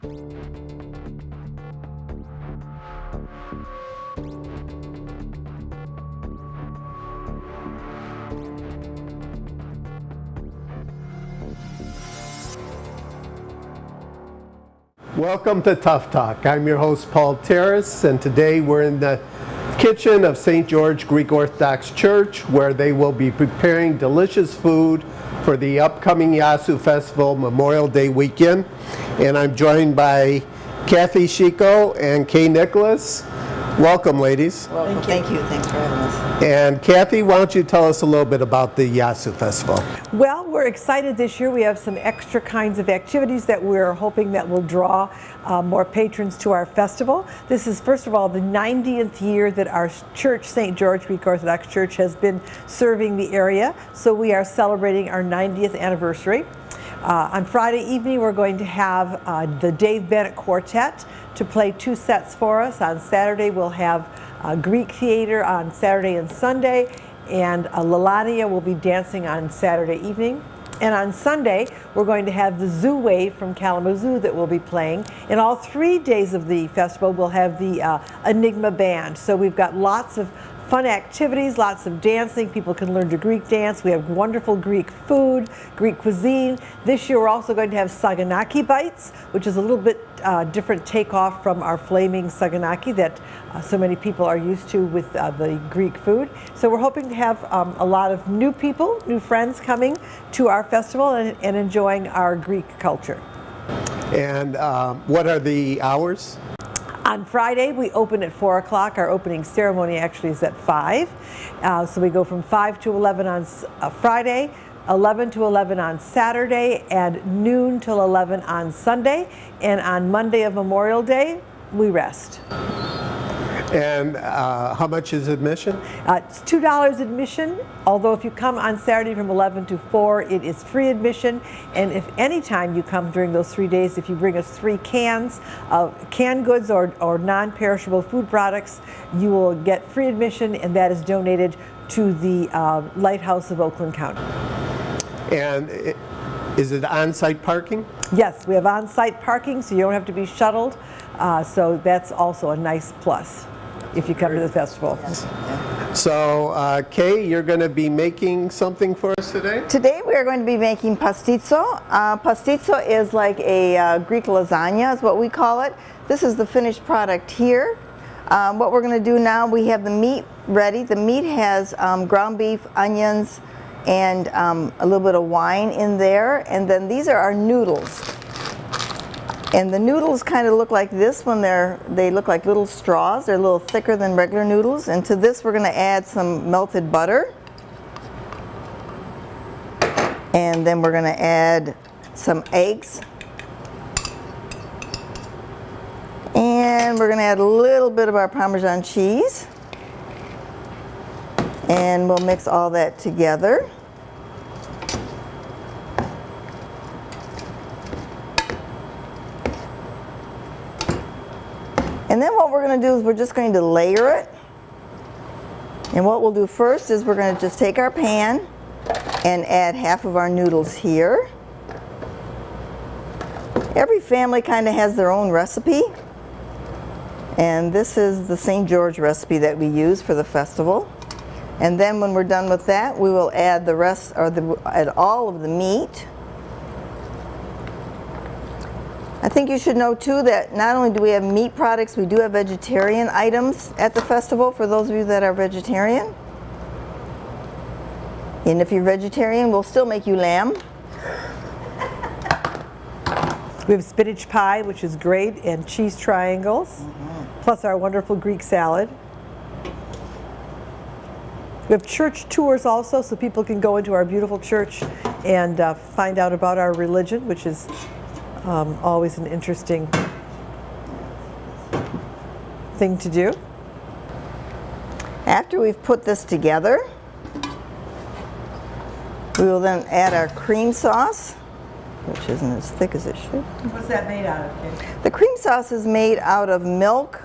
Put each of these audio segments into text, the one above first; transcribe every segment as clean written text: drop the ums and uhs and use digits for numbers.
Welcome to Tough Talk. I'm your host, Paul Taros, and today we're in the kitchen of St. George Greek Orthodox Church, where they will be preparing delicious food for the upcoming Yass'oo Festival Memorial Day weekend. And I'm joined by Kathy Sheiko and Nicholas. Welcome, ladies. Well, thank you. Thanks for having us. And Kathy, why don't you tell us a little bit about the Yass'oo Festival? Well, we're excited this year. We have some extra kinds of activities that we're hoping that will draw more patrons to our festival. This is, first of all, the 90th year that our church, St. George Greek Orthodox Church, has been serving the area. So we are celebrating our 90th anniversary. On Friday evening, we're going to have the Dave Bennett Quartet to play 2 sets for us. On Saturday, we'll have Greek theater on Saturday and Sunday, and Lalania will be dancing on Saturday evening. And on Sunday, we're going to have the Zoo Wave from Kalamazoo that will be playing. And all 3 days of the festival, we'll have the Enigma Band. So we've got lots of fun activities, lots of dancing. People can learn to Greek dance. We have wonderful Greek food, Greek cuisine. This year we're also going to have Saganaki bites, which is a little bit different takeoff from our flaming Saganaki that so many people are used to with the Greek food. So we're hoping to have a lot of new people, new friends coming to our festival and enjoying our Greek culture. And what are the hours? On Friday, we open at 4 o'clock. Our opening ceremony actually is at 5. So we go from 5 to 11 on Friday, 11 to 11 on Saturday, and noon till 11 on Sunday. And on Monday of Memorial Day, we rest. And how much is admission? It's $2 admission, although if you come on Saturday from 11 to 4, it is free admission. And if any time you come during those 3 days, if you bring us 3 cans of canned goods or non-perishable food products, you will get free admission, and that is donated to the Lighthouse of Oakland County. And is it on-site parking? Yes, we have on-site parking, so you don't have to be shuttled. So that's also a nice plus if you come to the festival. Yes. So, Kay, you're going to be making something for us today? Today we are going to be making pastizo. Pastizo is like a Greek lasagna is what we call it. This is the finished product here. What we're going to do now, we have the meat ready. The meat has ground beef, onions, and a little bit of wine in there. And then these are our noodles. And the noodles kind of look like this when they look like little straws. They're a little thicker than regular noodles. And to this we're going to add some melted butter. And then we're going to add some eggs. And we're going to add a little bit of our Parmesan cheese. And we'll mix all that together. And then what we're going to do is we're just going to layer it. And what we'll do first is we're going to just take our pan and add half of our noodles here. Every family kind of has their own recipe. And this is the St. George recipe that we use for the festival. And then when we're done with that, we will add the rest, or add all of the meat. I think you should know too that not only do we have meat products, we do have vegetarian items at the festival for those of you that are vegetarian. And if you're vegetarian, we'll still make you lamb. We have spinach pie, which is great, and cheese triangles, plus our wonderful Greek salad. We have church tours also, so people can go into our beautiful church and find out about our religion, which is always an interesting thing to do. After we've put this together, we will then add our cream sauce, which isn't as thick as it should. What's that made out of, Kay? The cream sauce is made out of milk,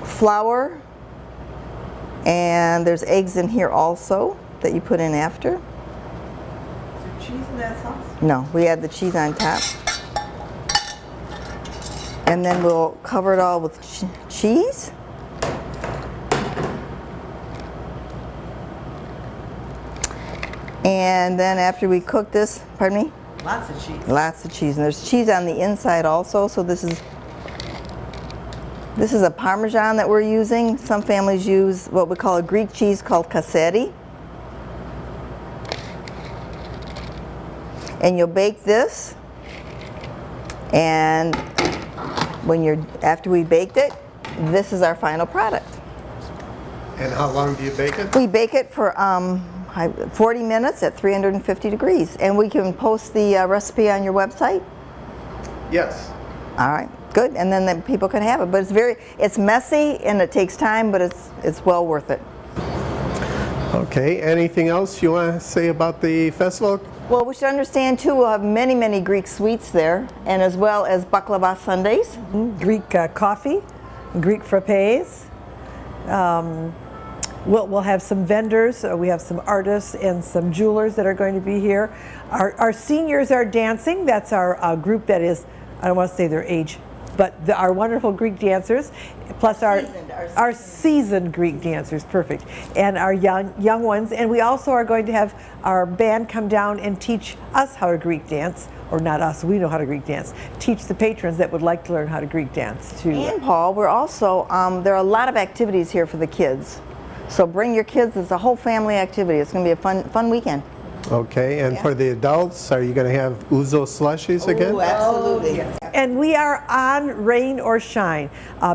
flour, and there's eggs in here also that you put in after. Is there cheese in that sauce? No, we add the cheese on top. And then we'll cover it all with cheese. And then after we cook this, pardon me? Lots of cheese. Lots of cheese. And there's cheese on the inside also, so this is a Parmesan that we're using. Some families use what we call a Greek cheese called cassetti. And you'll bake this, and after we baked it, this is our final product. And how long do you bake it? We bake it for 40 minutes at 350 degrees, and we can post the recipe on your website. Yes. All right, good, and then people can have it. But it's messy and it takes time, but it's well worth it. Okay, anything else you want to say about the festival? Well, we should understand too, we'll have many, many Greek sweets there, and as well as baklava sundaes. Greek coffee, Greek frappes. We'll have some vendors. We have some artists and some jewelers that are going to be here. Our seniors are dancing. That's our group that is, I don't want to say their age, but our wonderful Greek dancers, plus our seasoned Greek dancers, perfect, and our young ones. And we also are going to have our band come down and teach us how to Greek dance, or not us, we know how to Greek dance, teach the patrons that would like to learn how to Greek dance too. And Paul, we're also, there are a lot of activities here for the kids. So bring your kids, it's a whole family activity. It's going to be a fun weekend. Okay, and for the adults, are you going to have ouzo slushies again? Oh, absolutely. Yes. And we are on rain or shine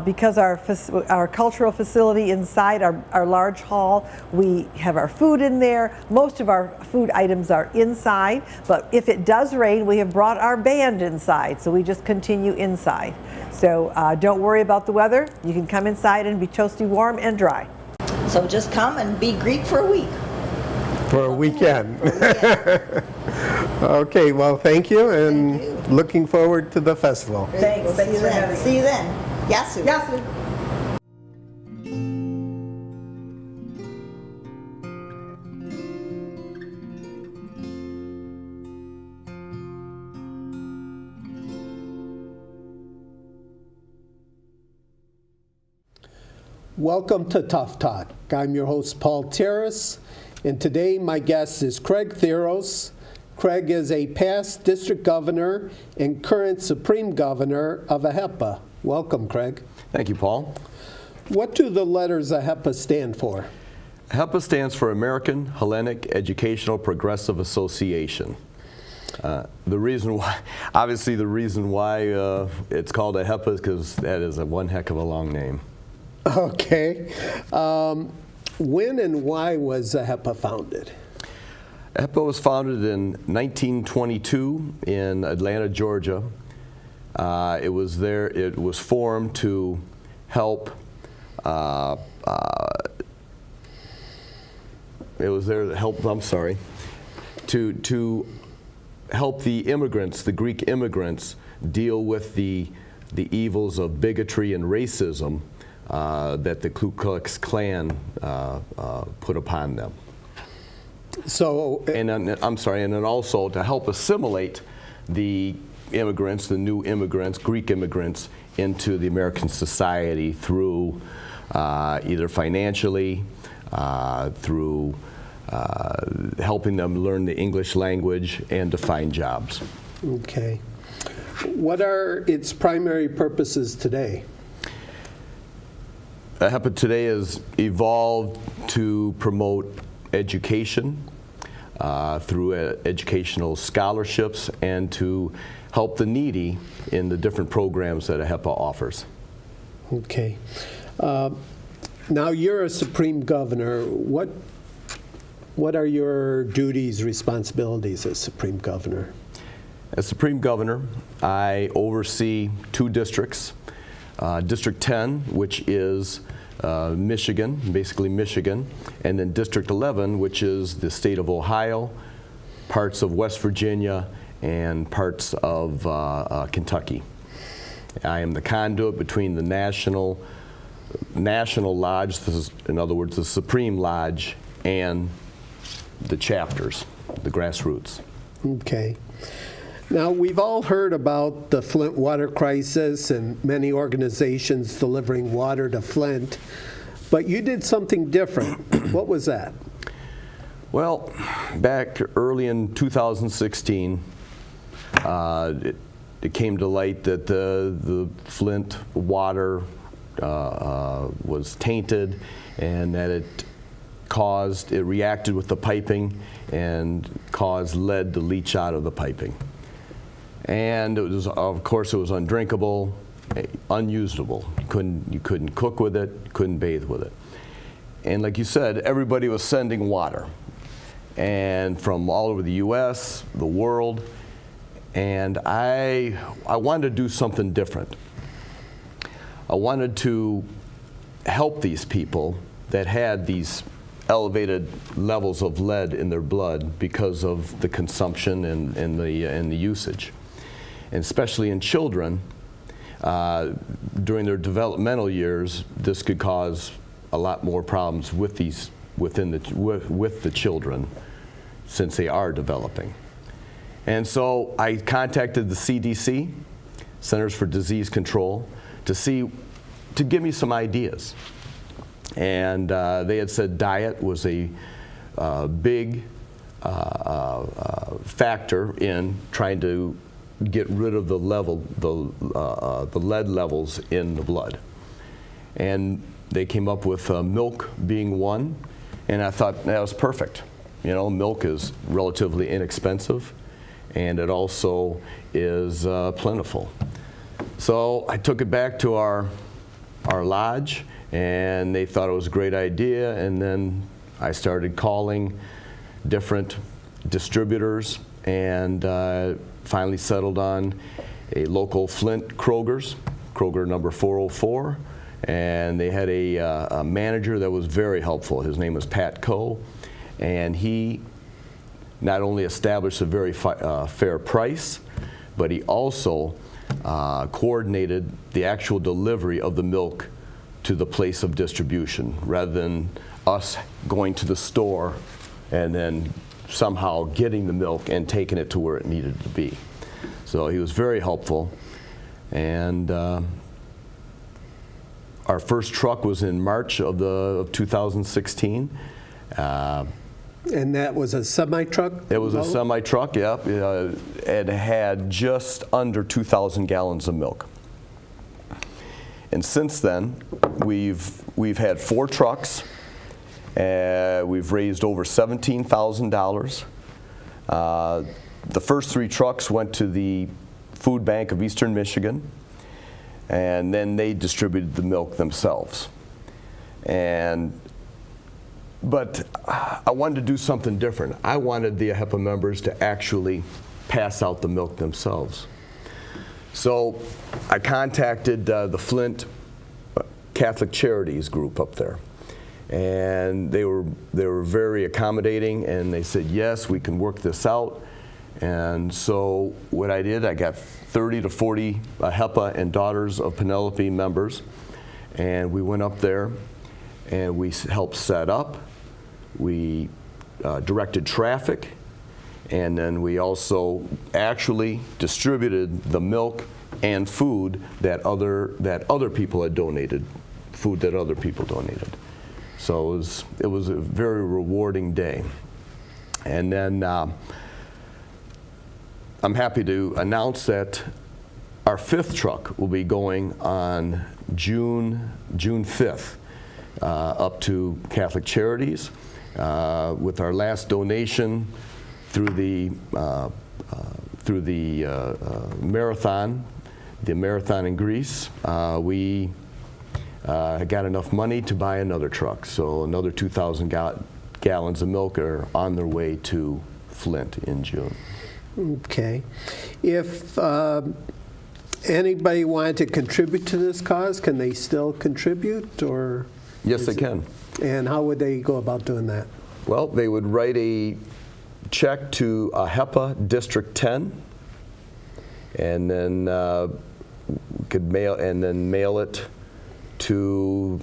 because our cultural facility inside our large hall, we have our food in there. Most of our food items are inside, but if it does rain, we have brought our band inside, so we just continue inside. So don't worry about the weather. You can come inside and be toasty warm and dry. So just come and be Greek for a week. For a weekend. Okay, well, thank you, and looking forward to the festival. Thanks. Thanks for having me. See you then. Yass'oo. Yass'oo. Welcome to Tough Talk. I'm your host, Paul Taros, and today my guest is Craig Theros. Craig is a past district governor and current supreme governor of AHEPA. Welcome, Craig. Thank you, Paul. What do the letters AHEPA stand for? AHEPA stands for American Hellenic Educational Progressive Association. The reason why it's called AHEPA is because that is one heck of a long name. Okay. When and why was AHEPA founded? AHEPA was founded in 1922 in Atlanta, Georgia. It was formed to help. To help the immigrants, the Greek immigrants, deal with the evils of bigotry and racism that the Ku Klux Klan put upon them. So, and then also to help assimilate the immigrants, the new immigrants, Greek immigrants, into the American society through either financially, through helping them learn the English language and to find jobs. okay. What are its primary purposes today? AHEPA today has evolved to promote education through educational scholarships and to help the needy in the different programs that AHEPA offers. Okay. Now you're a supreme governor. What are your duties, responsibilities as supreme governor? As Supreme Governor, I oversee two districts. District 10, which is Michigan, basically Michigan, and then District 11, which is the state of Ohio, parts of West Virginia, and parts of Kentucky. I am the conduit between the National Lodge, this is, in other words, the Supreme Lodge, and the chapters, the grassroots. Okay. Now, we've all heard about the Flint water crisis and many organizations delivering water to Flint, but you did something different. What was that? Well, back early in 2016, it came to light that the Flint water was tainted, and that it reacted with the piping and caused lead to leach out of the piping. And it was, of course, it was undrinkable, unusable. You couldn't cook with it, couldn't bathe with it. And like you said, everybody was sending water, and from all over the U.S., the world. And I wanted to do something different. I wanted to help these people that had these elevated levels of lead in their blood because of the consumption and the usage. And especially in children, during their developmental years, this could cause a lot more problems with the children since they are developing. And so I contacted the CDC, Centers for Disease Control, to give me some ideas. And they had said diet was a big factor in trying to get rid of the lead levels in the blood. And they came up with milk being one, and I thought that was perfect. You know, milk is relatively inexpensive, and it also is plentiful. So I took it back to our lodge, and they thought it was a great idea, and then I started calling different distributors, and finally settled on a local Flint Kroger number 404, and they had a manager that was very helpful. His name was Pat Coe, and he not only established a very fair price, but he also coordinated the actual delivery of the milk to the place of distribution, rather than us going to the store and then somehow getting the milk and taking it to where it needed to be. So he was very helpful. And our first truck was in March of 2016. And that was a semi-truck? It was a semi-truck, yeah. It had just under 2,000 gallons of milk. And since then, we've had 4 trucks. We've raised over $17,000. The first 3 trucks went to the Food Bank of Eastern Michigan, and then they distributed the milk themselves. But I wanted to do something different. I wanted the AHEPA members to actually pass out the milk themselves. So I contacted the Flint Catholic Charities group up there. And they were very accommodating, and they said, yes, we can work this out. And so what I did, I got 30 to 40 AHEPA and Daughters of Penelope members, and we went up there and we helped set up, we directed traffic, and then we also actually distributed the milk and food that other people had donated, food that other people donated. So it was a very rewarding day. And then I'm happy to announce that our 5th truck will be going on June 5th up to Catholic Charities with our last donation through the marathon in Greece. We got enough money to buy another truck, so another 2,000 gallons of milk are on their way to Flint in June. Okay. If anybody wanted to contribute to this cause, can they still contribute, or? Yes, they can. And how would they go about doing that? Well, they would write a check to AHEPA District 10, and then mail it to.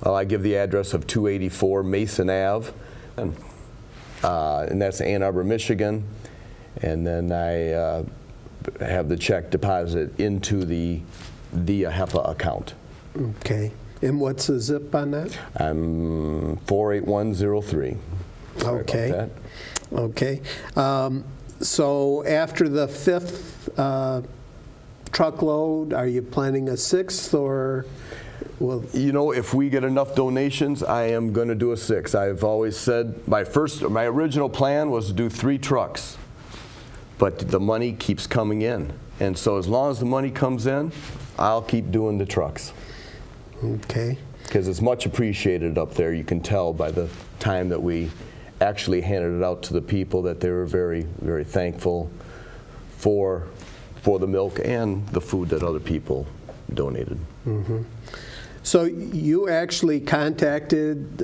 I give the address of 284 Mason Ave, and that's Ann Arbor, Michigan. and then I have the check deposited into the AHEPA account. Okay. And what's the zip on that? I'm 48103. Sorry Okay. about that. Okay. So after the 5th truckload, are you planning a 6th, or will? You know, if we get enough donations, I am going to do a 6. I've always said my original plan was to do 3 trucks, but the money keeps coming in, and so as long as the money comes in, I'll keep doing the trucks. Okay. Because it's much appreciated up there. You can tell by the time that we actually handed it out to the people that they were very, very thankful for the milk and the food that other people donated. Mm-hmm. So you actually contacted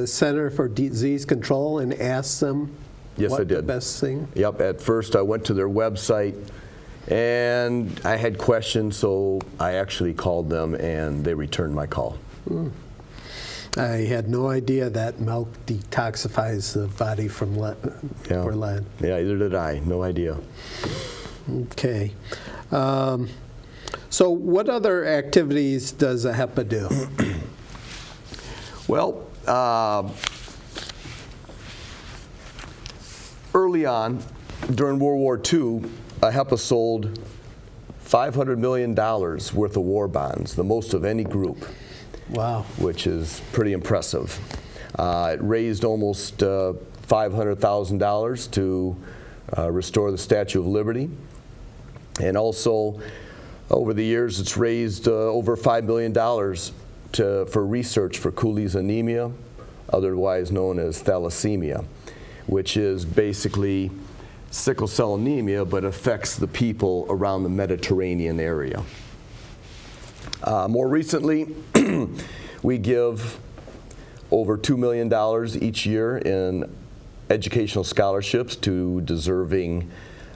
Center for Disease Control and asked them Yes, I what the did. best thing? Yep, at first I went to their website and I had questions, so I actually called them and they returned my call. I had no idea that milk detoxifies the body from lead, for lead. Yeah, either did I. No idea. Okay. So what other activities does AHEPA do? Well, early on, during World War II, AHEPA sold $500 million worth of war bonds, the most of any group. Wow. Which is pretty impressive. It raised almost $500,000 to restore the Statue of Liberty. And also, over the years, it's raised over $5 million for research for Cooley's anemia, otherwise known as thalassemia, which is basically sickle cell anemia, but affects the people around the Mediterranean area. More recently, we give over $2 million each year in educational scholarships to deserving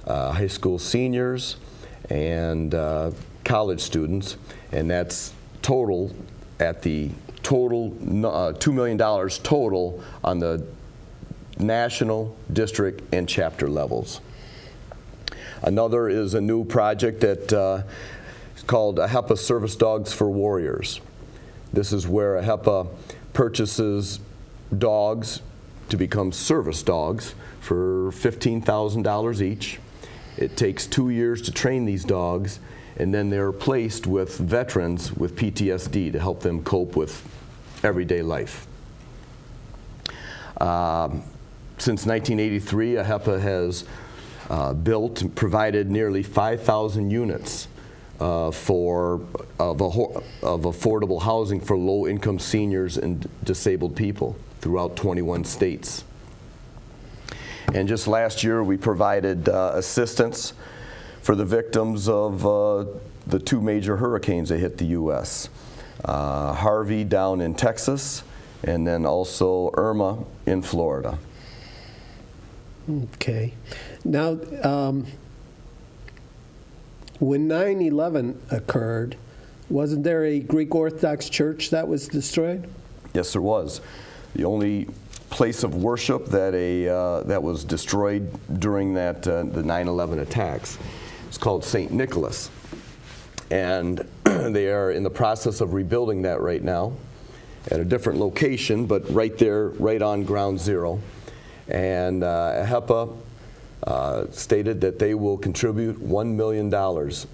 high school seniors and college students, and that's total at the total $2 million total on the national, district, and chapter levels. Another is a new project that is called AHEPA Service Dogs for Warriors. This is where AHEPA purchases dogs to become service dogs for $15,000 each. It takes 2 years to train these dogs, and then they're placed with veterans with PTSD to help them cope with everyday life. Since 1983, AHEPA has built and provided nearly 5,000 units of affordable housing for low-income seniors and disabled people throughout 21 states. And just last year, we provided assistance for the victims of the 2 major hurricanes that hit the U.S. Harvey down in Texas, and then also Irma in Florida. Okay. Now, when 9/11 occurred, wasn't there a Greek Orthodox church that was destroyed? Yes, there was. The only place of worship that was destroyed during the 9/11 attacks is called St. Nicholas, and they are in the process of rebuilding that right now at a different location, but right there, right on ground zero. And AHEPA stated that they will contribute $1 million to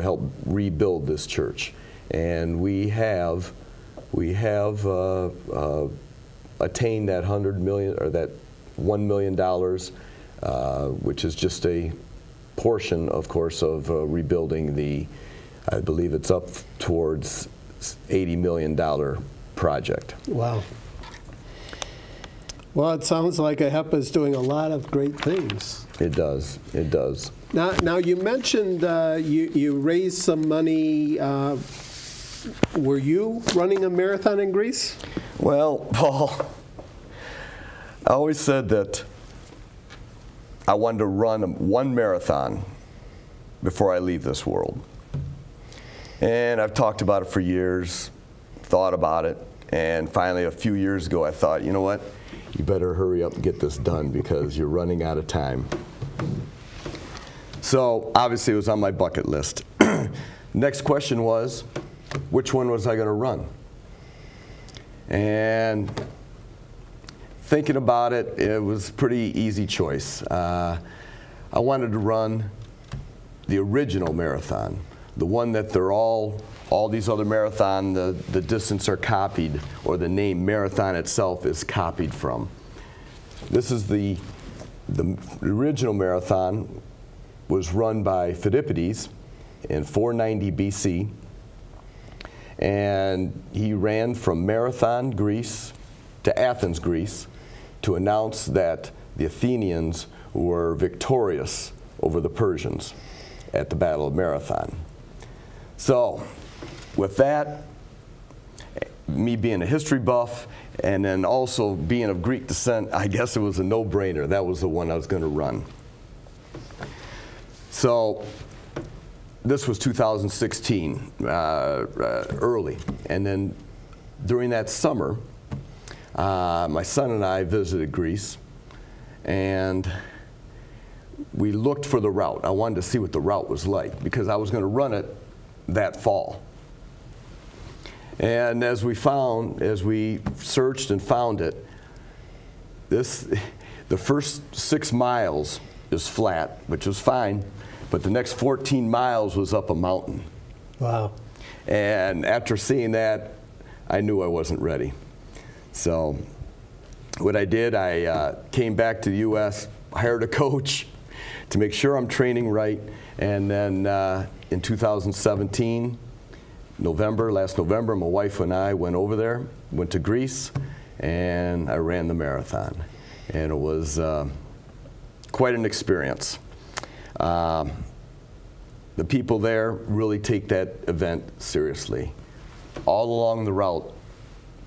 help rebuild this church, and we have attained that $100 million or that $1 million, which is just a portion, of course, of rebuilding the. I believe it's up towards $80 million project. Wow. Well, it sounds like AHEPA is doing a lot of great things. It does. It does. Now you mentioned you raised some money. Were you running a marathon in Greece? Well, Paul, I always said that I wanted to run one marathon before I leave this world. And I've talked about it for years, thought about it, and finally a few years ago I thought, you know what? You better hurry up and get this done because you're running out of time. So obviously it was on my bucket list. Next question was, which one was I going to run? And thinking about it, it was a pretty easy choice. I wanted to run the original marathon, the one that they're all these other marathon, the distance are copied, or the name marathon itself is copied from. This is the original marathon was run by Phidippides in 490 BC, and he ran from Marathon, Greece, to Athens, Greece, to announce that the Athenians were victorious over the Persians at the Battle of Marathon. So, with that, me being a history buff, and then also being of Greek descent, I guess it was a no-brainer. That was the one I was going to run. So, this was 2016, early. And then during that summer, my son and I visited Greece, and we looked for the route. I wanted to see what the route was like, because I was going to run it that fall. And as we searched and found it, the first 6 miles is flat, which was fine, but the next 14 miles was up a mountain. Wow. And after seeing that, I knew I wasn't ready. So what I did, I came back to the U.S., hired a coach to make sure I'm training right, and then in 2017, last November, my wife and I went over there, went to Greece, and I ran the marathon. And it was quite an experience. The people there really take that event seriously. All along the route,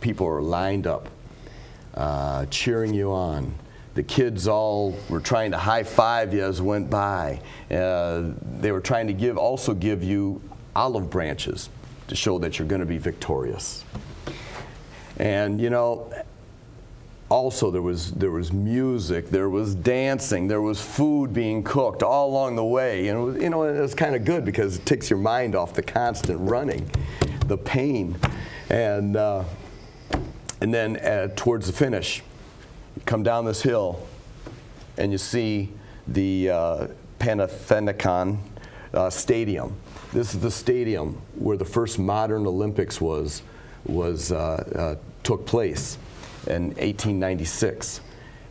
people are lined up, cheering you on. The kids all were trying to high-five you as it went by. They were trying to also give you olive branches to show that you're going to be victorious. And you know, also there was music, there was dancing, there was food being cooked all along the way. And it was kind of good because it takes your mind off the constant running, the pain, and then towards the finish, you come down this hill, and you see the Panathenaion Stadium. This is the stadium where the first modern Olympics took place in 1896.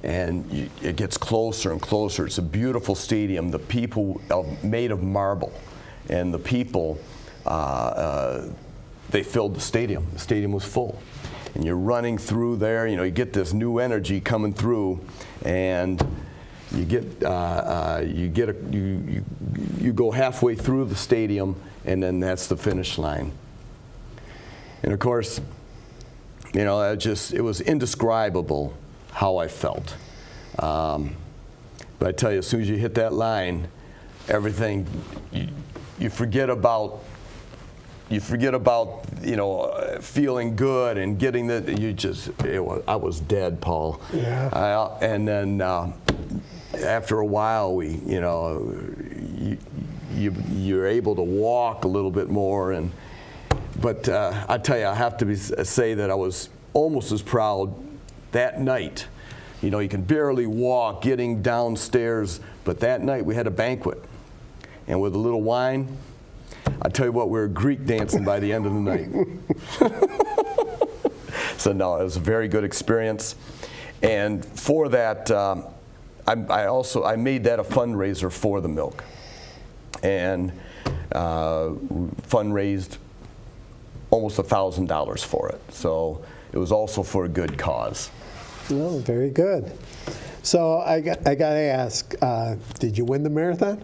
And it gets closer and closer. It's a beautiful stadium. The people made of marble, and the people they filled the stadium. The stadium was full. And you're running through there, you get this new energy coming through, and you go halfway through the stadium, and then that's the finish line. And of course, it was indescribable how I felt. But I tell you, as soon as you hit that line, everything, you forget about feeling good and getting I was dead, Paul. Yeah. And then after a while, you're able to walk a little bit more. But I tell you, I have to say that I was almost as proud that night. You can barely walk getting downstairs, but that night we had a banquet. And with a little wine, I tell you what, we were Greek dancing by the end of the night. So no, it was a very good experience. And for that, I made that a fundraiser for the milk. And fundraised almost $1,000 for it. So it was also for a good cause. Oh, very good. So I got to ask, did you win the marathon?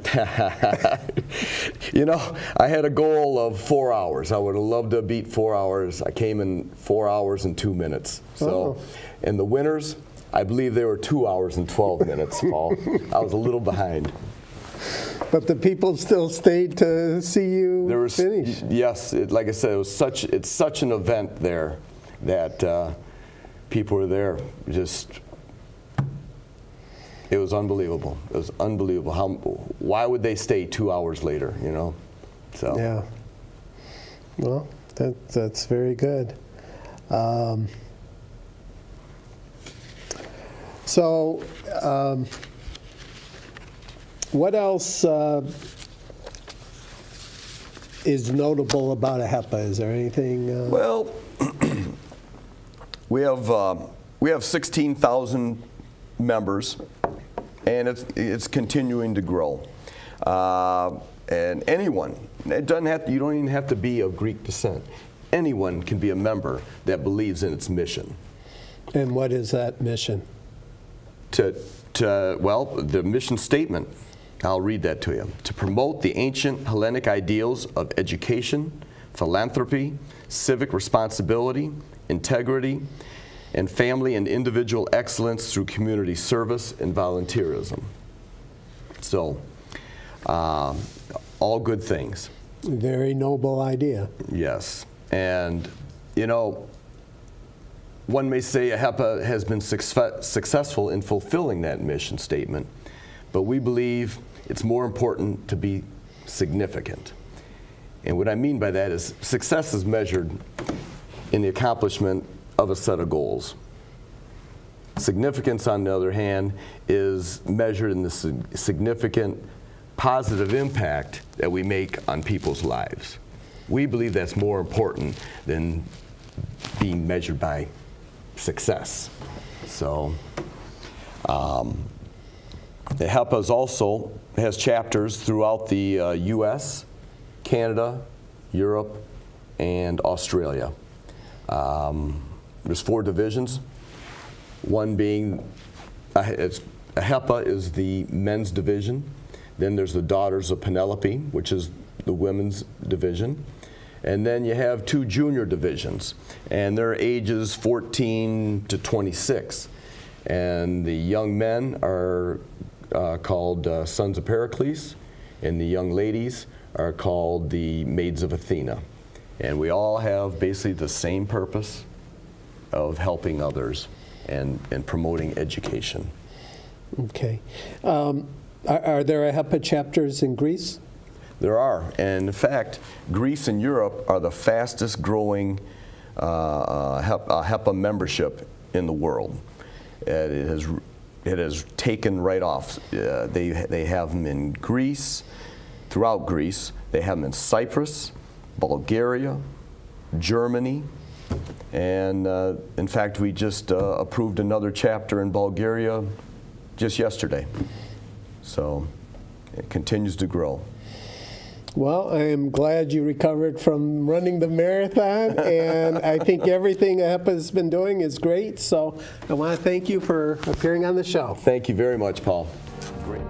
I had a goal of 4 hours. I would have loved to beat 4 hours. I came in 4 hours and 2 minutes. So, and the winners, I believe they were 2 hours and 12 minutes, Paul. I was a little behind. But the people still stayed to see you finish. Yes, like I said, it's such an event there that people were there just It was unbelievable. It was unbelievable. Why would they stay 2 hours later, you know? So. Yeah. Well, that's very good. What else is notable about AHEPA? Is there anything? Well, we have 16,000 members, and it's continuing to grow. And anyone, you don't even have to be of Greek descent. Anyone can be a member that believes in its mission. And what is that mission? Well, the mission statement, I'll read that to you. To promote the ancient Hellenic ideals of education, philanthropy, civic responsibility, integrity, and family and individual excellence through community service and volunteerism. So, all good things. Very noble idea. Yes. And, you know, one may say AHEPA has been successful in fulfilling that mission statement, but we believe it's more important to be significant. And what I mean by that is success is measured in the accomplishment of a set of goals. Significance, on the other hand, is measured in the significant positive impact that we make on people's lives. We believe that's more important than being measured by success. So, AHEPA also has chapters throughout the U.S., Canada, Europe, and Australia. There's 4 divisions. One being, AHEPA is the men's division. Then there's the Daughters of Penelope, which is the women's division. And then you have 2 junior divisions, and they're ages 14 to 26. And the young men are called Sons of Pericles, and the young ladies are called the Maids of Athena. And we all have basically the same purpose of helping others and promoting education. Okay. Are there AHEPA chapters in Greece? There are, and in fact, Greece and Europe are the fastest growing AHEPA membership in the world. It has taken right off. They have them in Greece, throughout Greece. They have them in Cyprus, Bulgaria, Germany, and in fact, we just approved another chapter in Bulgaria just yesterday. So it continues to grow. Well, I am glad you recovered from running the marathon, and I think everything AHEPA has been doing is great, so I want to thank you for appearing on the show. Thank you very much, Paul. Great.